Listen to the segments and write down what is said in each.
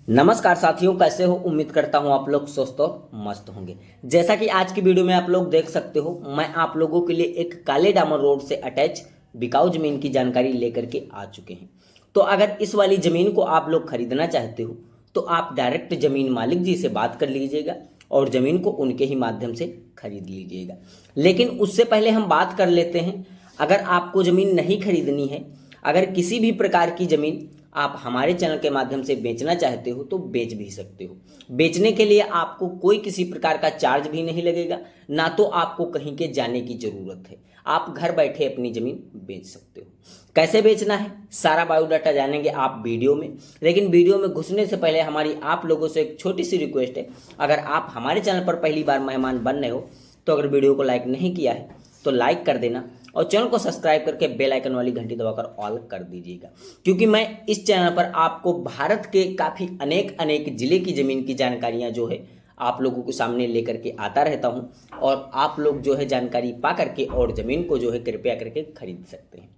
नमस्कार साथियों, कैसे हो। उम्मीद करता हूं आप लोग स्वस्थ और मस्त होंगे। जैसा कि आज की वीडियो में आप लोग देख सकते हो, मैं आप लोगों के लिए एक काले डामर रोड से अटैच बिकाऊ जमीन की जानकारी लेकर के आ चुके हैं। तो अगर इस वाली जमीन को आप लोग खरीदना चाहते हो तो आप डायरेक्ट जमीन मालिक जी से बात कर लीजिएगा और जमीन को उनके ही माध्यम से खरीद लीजिएगा। लेकिन उससे पहले हम बात कर लेते हैं, अगर आपको जमीन नहीं खरीदनी है, अगर किसी भी प्रकार की जमीन आप हमारे चैनल के माध्यम से बेचना चाहते हो तो बेच भी सकते हो। बेचने के लिए आपको कोई किसी प्रकार का चार्ज भी नहीं लगेगा, ना तो आपको कहीं के जाने की जरूरत है। आप घर बैठे अपनी जमीन बेच सकते हो। कैसे बेचना है सारा बायोडाटा जानेंगे आप वीडियो में। लेकिन वीडियो में घुसने से पहले हमारी आप लोगों से एक छोटी सी रिक्वेस्ट है, अगर आप हमारे चैनल पर पहली बार मेहमान बन रहे हो तो अगर वीडियो को लाइक नहीं किया है तो लाइक कर देना और चैनल को सब्सक्राइब करके बेल आइकन वाली घंटी दबाकर ऑल कर दीजिएगा, क्योंकि मैं इस चैनल पर आपको भारत के काफ़ी अनेक जिले की ज़मीन की जानकारियां जो है आप लोगों के सामने लेकर के आता रहता हूं और आप लोग जो है जानकारी पा करके और ज़मीन को जो है कृपया करके खरीद सकते हैं।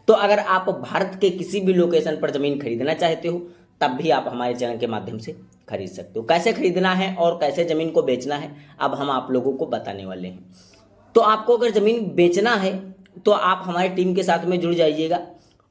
तो अगर आप भारत के किसी भी लोकेशन पर ज़मीन खरीदना चाहते हो तब भी आप हमारे चैनल के माध्यम से खरीद सकते हो। कैसे खरीदना है और कैसे ज़मीन को बेचना है अब हम आप लोगों को बताने वाले हैं। तो आपको अगर ज़मीन बेचना है तो आप हमारी टीम के साथ में जुड़ जाइएगा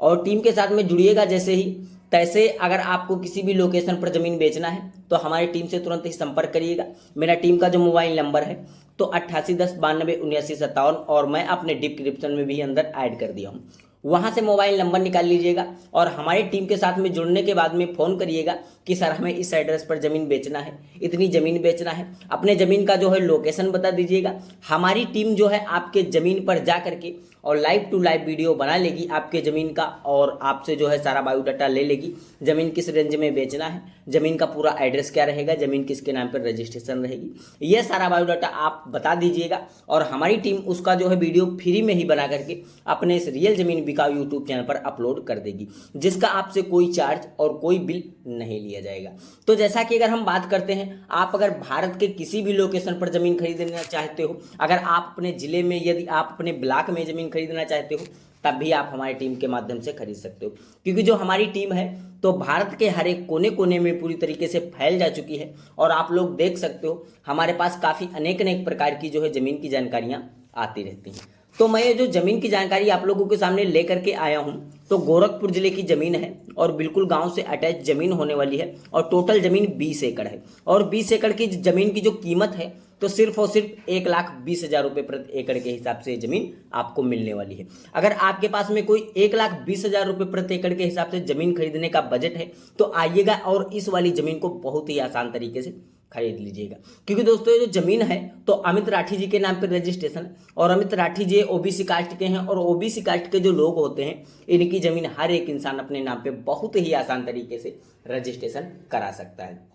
और टीम के साथ में जुड़िएगा जैसे ही तैसे अगर आपको किसी भी लोकेशन पर ज़मीन बेचना है तो हमारी टीम से तुरंत ही संपर्क करिएगा। मेरा टीम का जो मोबाइल नंबर है तो 8810927957 और मैं अपने डिस्क्रिप्शन में भी अंदर ऐड कर दिया हूँ। वहाँ से मोबाइल नंबर निकाल लीजिएगा और हमारी टीम के साथ में जुड़ने के बाद में फ़ोन करिएगा कि सर हमें इस एड्रेस पर ज़मीन बेचना है, इतनी ज़मीन बेचना है। अपने ज़मीन का जो है लोकेशन बता दीजिएगा। हमारी टीम जो है आपके ज़मीन पर जा करके और लाइव टू लाइव वीडियो बना लेगी आपके ज़मीन का और आपसे जो है सारा बायोडाटा ले लेगी। ज़मीन किस रेंज में बेचना है, ज़मीन का पूरा एड्रेस क्या रहेगा, ज़मीन किसके नाम पर रजिस्ट्रेशन रहेगी, ये सारा बायोडाटा आप बता दीजिएगा और हमारी टीम उसका जो है वीडियो फ्री में ही बना करके अपने इस रियल ज़मीन बिकाऊ यूट्यूब चैनल पर अपलोड कर देगी, जिसका आपसे कोई चार्ज और कोई बिल नहीं लिया जाएगा। तो जैसा कि अगर हम बात करते हैं, आप अगर भारत के किसी भी लोकेशन पर ज़मीन खरीदना चाहते हो, अगर आप अपने ज़िले में, यदि आप अपने ब्लॉक में ज़मीन खरीदना चाहते हो तब भी आप हमारी टीम के माध्यम से खरीद सकते हो, क्योंकि जो हमारी टीम है तो भारत के हर एक कोने कोने में पूरी तरीके से फैल जा चुकी है और आप लोग देख सकते हो हमारे पास काफ़ी अनेक प्रकार की जो है ज़मीन की जानकारियाँ आती रहती हैं। तो मैं ये जो ज़मीन की जानकारी आप लोगों के सामने लेकर के आया हूँ तो गोरखपुर ज़िले की ज़मीन है और बिल्कुल गांव से अटैच ज़मीन होने वाली है और टोटल ज़मीन 20 एकड़ है और 20 एकड़ की ज़मीन की जो कीमत है तो सिर्फ और सिर्फ 1,20,000 रुपये प्रति एकड़ के हिसाब से ज़मीन आपको मिलने वाली है। अगर आपके पास में कोई 1,20,000 रुपये प्रति एकड़ के हिसाब से ज़मीन खरीदने का बजट है तो आइएगा और इस वाली ज़मीन को बहुत ही आसान तरीके से खरीद लीजिएगा, क्योंकि दोस्तों ये जो ज़मीन है तो अमित राठी जी के नाम पर रजिस्ट्रेशन और अमित राठी जी ओबीसी कास्ट के हैं और ओबीसी कास्ट के जो लोग होते हैं इनकी ज़मीन हर एक इंसान अपने नाम पे बहुत ही आसान तरीके से रजिस्ट्रेशन करा सकता है।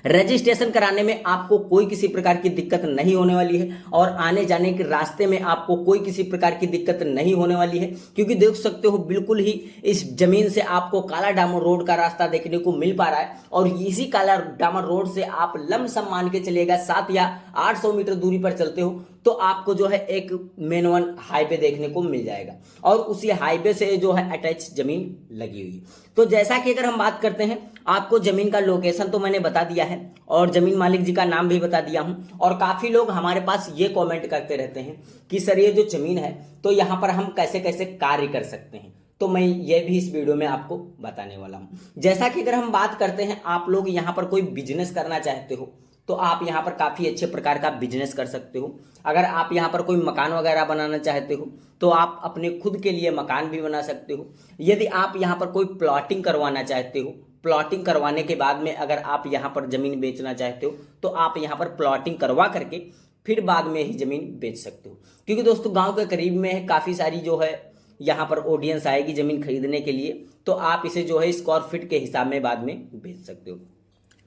रजिस्ट्रेशन कराने में आपको कोई किसी प्रकार की दिक्कत नहीं होने वाली है और आने जाने के रास्ते में आपको कोई किसी प्रकार की दिक्कत नहीं होने वाली है, क्योंकि देख सकते हो बिल्कुल ही इस जमीन से आपको काला डामर रोड का रास्ता देखने को मिल पा रहा है और इसी काला डामर रोड से आप लमसम मान के चलिएगा 7 या 800 मीटर दूरी पर चलते हो तो आपको जो है एक मेन वन हाईवे देखने को मिल जाएगा और उसी हाईवे से जो है अटैच जमीन लगी हुई है। तो जैसा कि अगर हम बात करते हैं, आपको जमीन का लोकेशन तो मैंने बता दिया है और जमीन मालिक जी का नाम भी बता दिया हूं और काफी लोग हमारे पास ये कमेंट करते रहते हैं कि सर ये जो जमीन है तो यहाँ पर हम कैसे कैसे कार्य कर सकते हैं, तो मैं ये भी इस वीडियो में आपको बताने वाला हूँ। जैसा कि अगर हम बात करते हैं, आप लोग यहाँ पर कोई बिजनेस करना चाहते हो तो आप यहाँ पर काफ़ी अच्छे प्रकार का बिजनेस कर सकते हो। अगर आप यहाँ पर कोई मकान वगैरह बनाना चाहते हो तो आप अपने खुद के लिए मकान भी बना सकते हो। यदि आप यहाँ पर कोई प्लॉटिंग करवाना चाहते हो, प्लॉटिंग करवाने के बाद में अगर आप यहाँ पर ज़मीन बेचना चाहते हो तो आप यहाँ पर प्लॉटिंग करवा करके फिर बाद में ही ज़मीन बेच सकते हो, क्योंकि दोस्तों गाँव के करीब में काफ़ी सारी जो है यहाँ पर ऑडियंस आएगी ज़मीन खरीदने के लिए, तो आप इसे जो है स्क्वायर फीट के हिसाब में बाद में बेच सकते हो।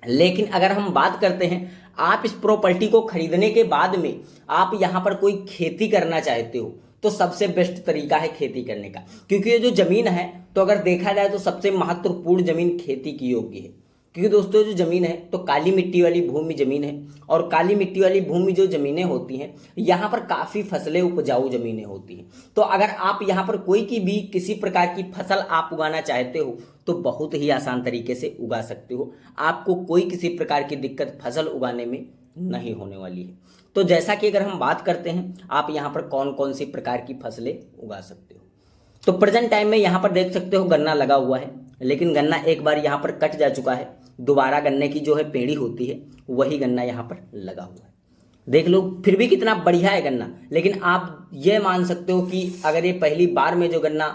लेकिन अगर हम बात करते हैं, आप इस प्रॉपर्टी को खरीदने के बाद में आप यहाँ पर कोई खेती करना चाहते हो तो सबसे बेस्ट तरीका है खेती करने का, क्योंकि ये जो ज़मीन है तो अगर देखा जाए तो सबसे महत्वपूर्ण ज़मीन खेती की योग्य है। क्योंकि दोस्तों जो ज़मीन है तो काली मिट्टी वाली भूमि ज़मीन है, और काली मिट्टी वाली भूमि जो ज़मीनें होती हैं यहाँ पर काफ़ी फसलें उपजाऊ ज़मीनें होती हैं। तो अगर आप यहाँ पर कोई की भी किसी प्रकार की फसल आप उगाना चाहते हो तो बहुत ही आसान तरीके से उगा सकते हो। आपको कोई किसी प्रकार की दिक्कत फसल उगाने में नहीं होने वाली है। तो जैसा कि अगर हम बात करते हैं आप यहाँ पर कौन कौन सी प्रकार की फसलें उगा सकते हो, तो प्रेजेंट टाइम में यहाँ पर देख सकते हो गन्ना लगा हुआ है, लेकिन गन्ना एक बार यहाँ पर कट जा चुका है। दोबारा गन्ने की जो है पेड़ी होती है वही गन्ना यहाँ पर लगा हुआ है। देख लो फिर भी कितना बढ़िया है गन्ना। लेकिन आप ये मान सकते हो कि अगर ये पहली बार में जो गन्ना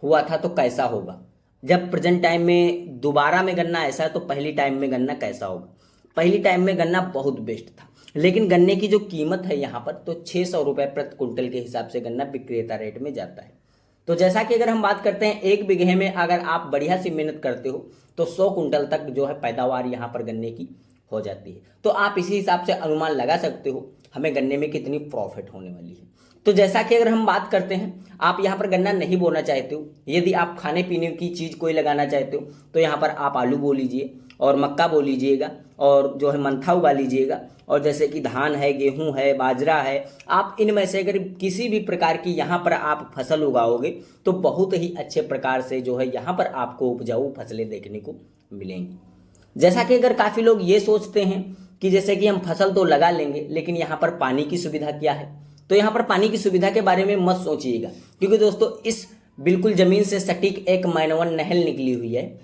हुआ था तो कैसा होगा, जब प्रेजेंट टाइम में दोबारा में गन्ना ऐसा है तो पहली टाइम में गन्ना कैसा होगा। पहली टाइम में गन्ना बहुत बेस्ट था, लेकिन गन्ने की जो कीमत है यहाँ पर तो 600 रुपये प्रति कुंटल के हिसाब से गन्ना विक्रेता रेट में जाता है। तो जैसा कि अगर हम बात करते हैं 1 बीघे में अगर आप बढ़िया सी मेहनत करते हो तो 100 कुंटल तक जो है पैदावार यहाँ पर गन्ने की हो जाती है। तो आप इसी हिसाब से अनुमान लगा सकते हो हमें गन्ने में कितनी प्रॉफिट होने वाली है। तो जैसा कि अगर हम बात करते हैं आप यहाँ पर गन्ना नहीं बोना चाहते हो, यदि आप खाने पीने की चीज़ कोई लगाना चाहते हो तो यहाँ पर आप आलू बो लीजिए और मक्का बो लीजिएगा और जो है मंथा उगा लीजिएगा, और जैसे कि धान है, गेहूं है, बाजरा है, आप इनमें से अगर किसी भी प्रकार की यहाँ पर आप फसल उगाओगे तो बहुत ही अच्छे प्रकार से जो है यहाँ पर आपको उपजाऊ फसलें देखने को मिलेंगी। जैसा कि अगर काफ़ी लोग ये सोचते हैं कि जैसे कि हम फसल तो लगा लेंगे लेकिन यहाँ पर पानी की सुविधा क्या है, तो यहाँ पर पानी की सुविधा के बारे में मत सोचिएगा, क्योंकि दोस्तों इस बिल्कुल ज़मीन से सटीक एक मैनवन नहर निकली हुई है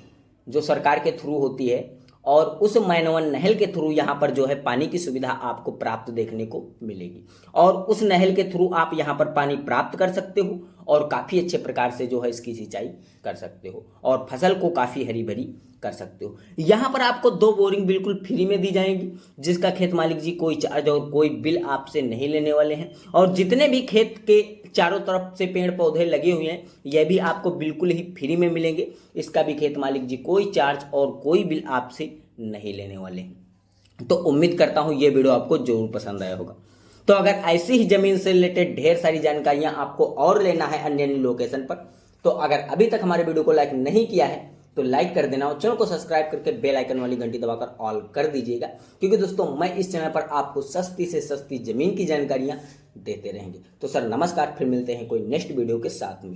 जो सरकार के थ्रू होती है, और उस मैनवन नहर के थ्रू यहाँ पर जो है पानी की सुविधा आपको प्राप्त देखने को मिलेगी, और उस नहर के थ्रू आप यहाँ पर पानी प्राप्त कर सकते हो और काफ़ी अच्छे प्रकार से जो है इसकी सिंचाई कर सकते हो और फसल को काफ़ी हरी भरी कर सकते हो। यहाँ पर आपको 2 बोरिंग बिल्कुल फ्री में दी जाएंगी, जिसका खेत मालिक जी कोई चार्ज और कोई बिल आपसे नहीं लेने वाले हैं, और जितने भी खेत के चारों तरफ से पेड़ पौधे लगे हुए हैं यह भी आपको बिल्कुल ही फ्री में मिलेंगे। इसका भी खेत मालिक जी कोई चार्ज और कोई बिल आपसे नहीं लेने वाले हैं। तो उम्मीद करता हूँ ये वीडियो आपको जरूर पसंद आया होगा। तो अगर ऐसी ही जमीन से रिलेटेड ढेर सारी जानकारियां आपको और लेना है अन्य लोकेशन पर, तो अगर अभी तक हमारे वीडियो को लाइक नहीं किया है तो लाइक कर देना और चैनल को सब्सक्राइब करके बेल आइकन वाली घंटी दबाकर ऑल कर दीजिएगा, क्योंकि दोस्तों मैं इस चैनल पर आपको सस्ती से सस्ती जमीन की जानकारियां देते रहेंगे। तो सर नमस्कार, फिर मिलते हैं कोई नेक्स्ट वीडियो के साथ में।